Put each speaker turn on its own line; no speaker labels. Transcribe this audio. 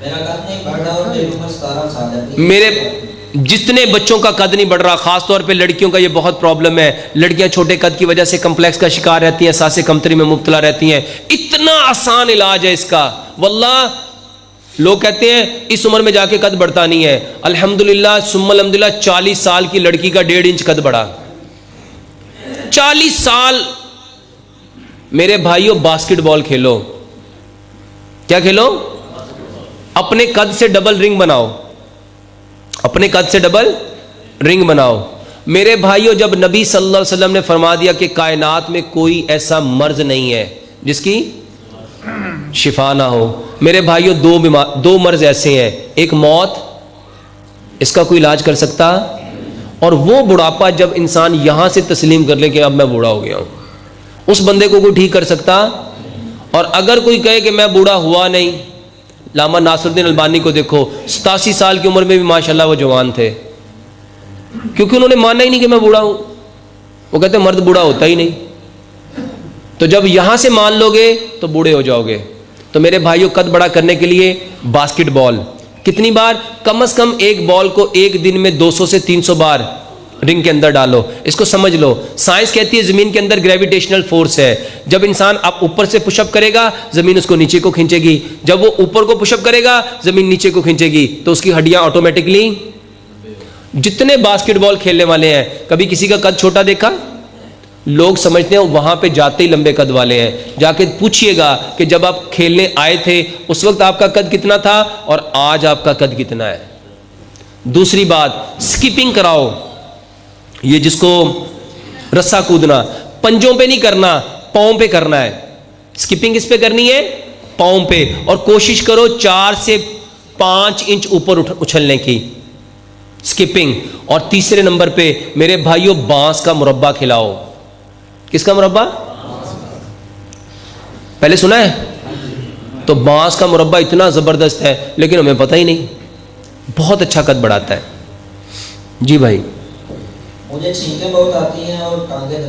میرا قد نہیں بڑھ رہا اور میری عمر 17 سال ہے.
میرے جتنے بچوں کا قد نہیں بڑھ رہا، خاص طور پہ لڑکیوں کا یہ بہت پرابلم ہے. لڑکیاں چھوٹے قد کی وجہ سے کمپلیکس کا شکار رہتی ہیں، احساس کمتری میں مبتلا رہتی ہیں. اتنا آسان علاج ہے اس کا واللہ. لوگ کہتے ہیں اس عمر میں جا کے قد بڑھتا نہیں ہے. الحمدللہ ثم الحمدللہ 40 سال کی لڑکی کا 1.5 انچ قد بڑھا. 40 سال. میرے بھائیوں باسکٹ بال کھیلو. کیا کھیلو؟ اپنے قد سے ڈبل رنگ بناؤ. اپنے قد سے ڈبل رنگ بناؤ. میرے بھائیوں جب نبی صلی اللہ علیہ وسلم نے فرما دیا کہ کائنات میں کوئی ایسا مرض نہیں ہے جس کی شفا نہ ہو. میرے بھائیوں دو مرض ایسے ہیں، ایک موت، اس کا کوئی علاج کر سکتا، اور وہ بڑھاپا جب انسان یہاں سے تسلیم کر لے کہ اب میں بوڑھا ہو گیا ہوں. اس بندے کو کوئی ٹھیک کر سکتا؟ اور اگر کوئی کہے کہ میں بوڑھا ہوا نہیں، علامہ ناصر الدین البانی کو دیکھو، 87 سال کی عمر میں بھی ماشاءاللہ وہ جوان تھے، کیونکہ انہوں نے مانا ہی نہیں کہ میں بوڑھا ہوں. وہ کہتے ہیں مرد بوڑھا ہوتا ہی نہیں. تو جب یہاں سے مان لو گے تو بوڑھے ہو جاؤ گے. تو میرے بھائیوں قد بڑا کرنے کے لیے باسکٹ بال کتنی بار؟ کم از کم ایک بال کو ایک دن میں 200 سے 300 بار رنگ کے اندر ڈالو. اس کو سمجھ لو. سائنس کہتی ہے زمین کے اندر گریویٹیشنل فورس ہے. جب انسان اب اوپر سے پش اپ کرے گا زمین اس کو نیچے کو کھینچے گی، جب وہ اوپر کو پش اپ کرے گا زمین نیچے کو کھینچے گی، تو اس کی ہڈیاں آٹومیٹکلی. جتنے باسکٹ بال کھیلنے والے ہیں کبھی کسی کا قد چھوٹا دیکھا؟ لوگ سمجھتے ہیں وہاں پہ جاتے ہی لمبے قد والے ہیں. جا کے پوچھئے گا کہ جب آپ کھیلنے آئے تھے اس وقت آپ کا قد کتنا تھا اور آج آپ کا قد کتنا ہے. دوسری بات، سکیپنگ کراؤ. یہ جس کو رسا کودنا، پنجوں پہ نہیں کرنا، پاؤں پہ کرنا ہے. سکیپنگ اس پہ کرنی ہے، پاؤں پہ. اور کوشش کرو 4 سے 5 انچ اوپر اچھلنے کی سکیپنگ. اور تیسرے نمبر پہ میرے بھائیوں بانس کا مربع کھلاؤ. کس کا مربع؟ پہلے سنا ہے؟ تو بانس کا مربع اتنا زبردست ہے لیکن ہمیں پتہ ہی نہیں. بہت اچھا قد بڑھاتا ہے. جی بھائی.
مجھے چھینکیں بہت آتی ہیں اور ٹانگیں